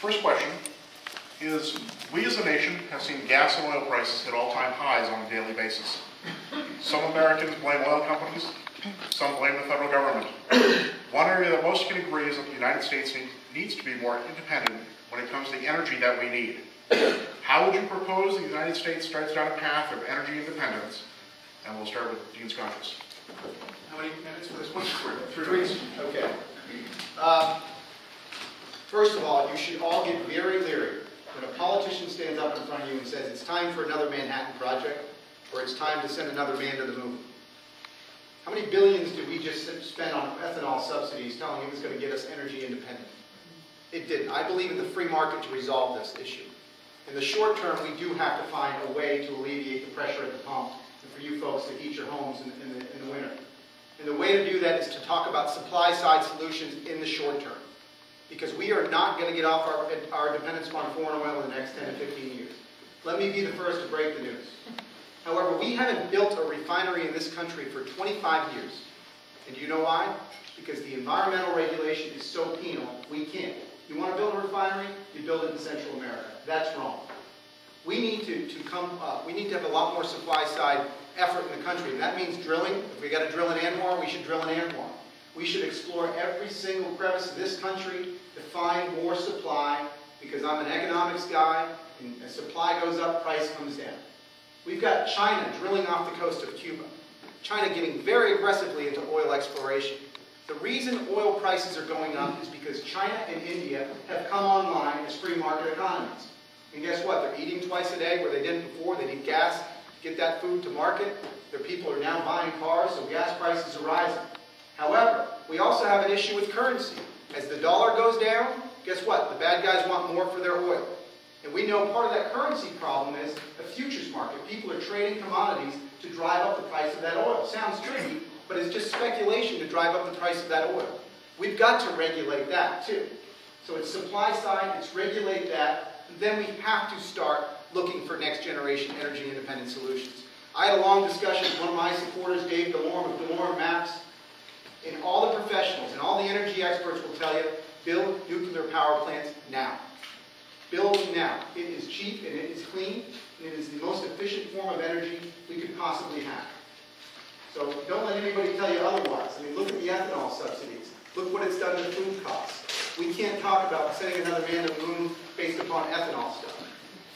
First question is, we as a nation have seen gas and oil prices hit all-time highs on a daily basis. Some Americans blame oil companies, some blame the federal government. One area that most can agree is that the United States needs to be more independent when it comes to the energy that we need. How would you propose the United States starts down a path of energy independence? And we'll start with Dean Scotches. How many minutes for this one? 3 minutes. Okay. First of all, you should all get very leery when a politician stands up in front of you and says it's time for another Manhattan Project, or it's time to send another man to the moon. How many billions did we just spend on ethanol subsidies telling it was going to get us energy independent? It didn't. I believe in the free market to resolve this issue. In the short term, we do have to find a way to alleviate the pressure at the pump and for you folks to heat your homes in the winter. And the way to do that is to talk about supply-side solutions in the short term. Because we are not going to get off our dependence upon foreign oil in the next 10 to 15 years. Let me be the first to break the news. However, we haven't built a refinery in this country for 25 years. And do you know why? Because the environmental regulation is so penal, we can't. You want to build a refinery, you build it in Central America. That's wrong. We need to have a lot more supply-side effort in the country. And that means drilling. If we got to drill in Anwar, we should drill in Anwar. We should explore every single crevice of this country to find more supply, because I'm an economics guy, and as supply goes up, price comes down. We've got China drilling off the coast of Cuba. China getting very aggressively into oil exploration. The reason oil prices are going up is because China and India have come online as free market economies. And guess what? They're eating twice a day where they didn't before. They need gas to get that food to market. Their people are now buying cars, so gas prices are rising. However, we also have an issue with currency. As the dollar goes down, guess what? The bad guys want more for their oil. And we know part of that currency problem is a futures market. People are trading commodities to drive up the price of that oil. Sounds tricky, but it's just speculation to drive up the price of that oil. We've got to regulate that too. So it's supply side, it's regulate that, and then we have to start looking for next generation energy independent solutions. I had a long discussion with one of my supporters, Dave DeLorme of DeLorme Maps, and all the professionals and all the energy experts will tell you, build nuclear power plants now. Build them now. It is cheap and it is clean, and it is the most efficient form of energy we could possibly have. So don't let anybody tell you otherwise. I mean, look at the ethanol subsidies. Look what it's done to food costs. We can't talk about sending another man to the moon based upon ethanol stuff.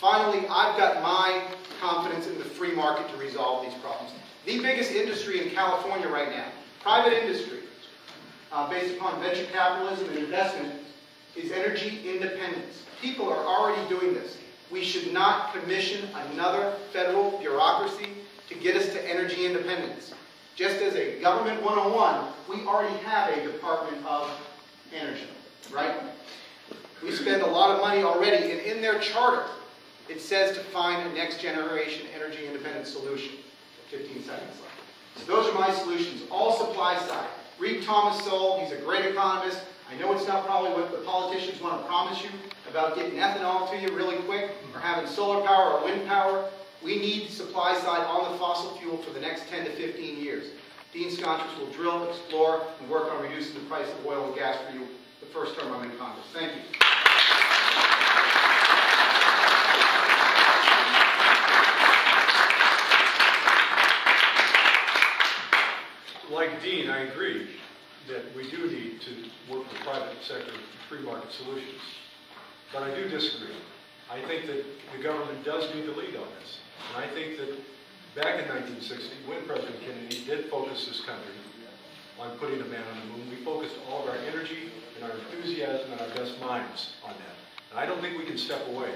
Finally, I've got my confidence in the free market to resolve these problems. The biggest industry in California right now, private industry, based upon venture capitalism and investment, is energy independence. People are already doing this. We should not commission another federal bureaucracy to get us to energy independence. Just as a government 101, we already have a Department of Energy, right? We spend a lot of money already, and in their charter, it says to find a next generation energy independent solution. 15 seconds left. So those are my solutions, all supply side. Read Thomas Sowell, he's a great economist. I know it's not probably what the politicians want to promise you about getting ethanol to you really quick, or having solar power or wind power. We need supply side on the fossil fuel for the next 10 to 15 years. Dean Scotches will drill, explore, and work on reducing the price of oil and gas for you the first term I'm in Congress. Thank you. Like Dean, I agree that we do need to work with private sector free market solutions. But I do disagree. I think that the government does need to lead on this. And I think that back in 1960, when President Kennedy did focus this country on putting a man on the moon, we focused all of our energy and our enthusiasm and our best minds on that. And I don't think we can step away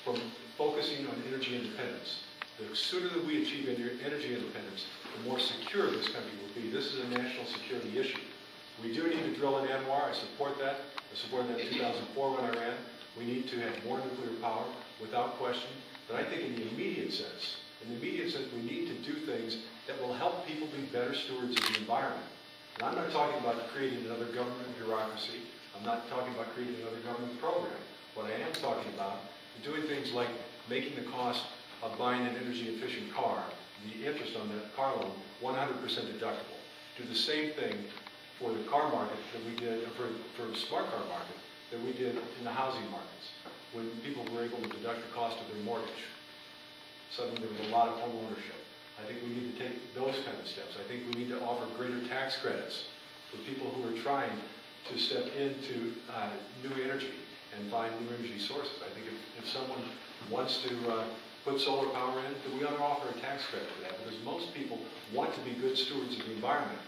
from focusing on energy independence. The sooner that we achieve energy independence, the more secure this country will be. This is a national security issue. We do need to drill in Anwar. I support that. I supported that in 2004 when I ran. We need to have more nuclear power, without question. But I think in the immediate sense, we need to do things that will help people be better stewards of the environment. And I'm not talking about creating another government bureaucracy. I'm not talking about creating another government program. What I am talking about is doing things like making the cost of buying an energy-efficient car, the interest on that car loan, 100% deductible. Do the same thing for the car market that we did, for the smart car market, that we did in the housing markets, when people were able to deduct the cost of their mortgage. Suddenly there was a lot of home ownership. I think we need to take those kind of steps. I think we need to offer greater tax credits for people who are trying to step into new energy and find new energy sources. I think if someone wants to put solar power in, then we ought to offer a tax credit for that, because most people want to be good stewards of the environment,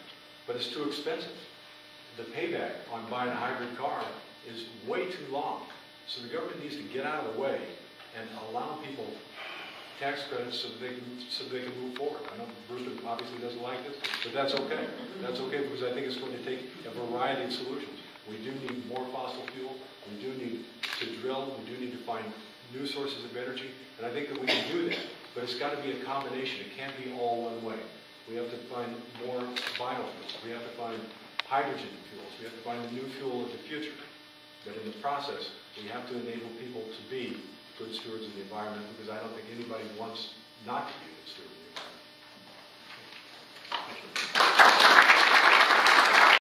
but it's too expensive. The payback on buying a hybrid car is way too long. So the government needs to get out of the way and allow people tax credits so that they can move forward. I know Brewster obviously doesn't like this, but that's okay. That's okay, because I think it's going to take a variety of solutions. We do need more fossil fuel. We do need to drill. We do need to find new sources of energy, and I think that we can do that. But it's got to be a combination. It can't be all one way. We have to find more biofuels. We have to find hydrogen fuels. We have to find a new fuel of the future. But in the process, we have to enable people to be good stewards of the environment, because I don't think anybody wants not to be a good steward.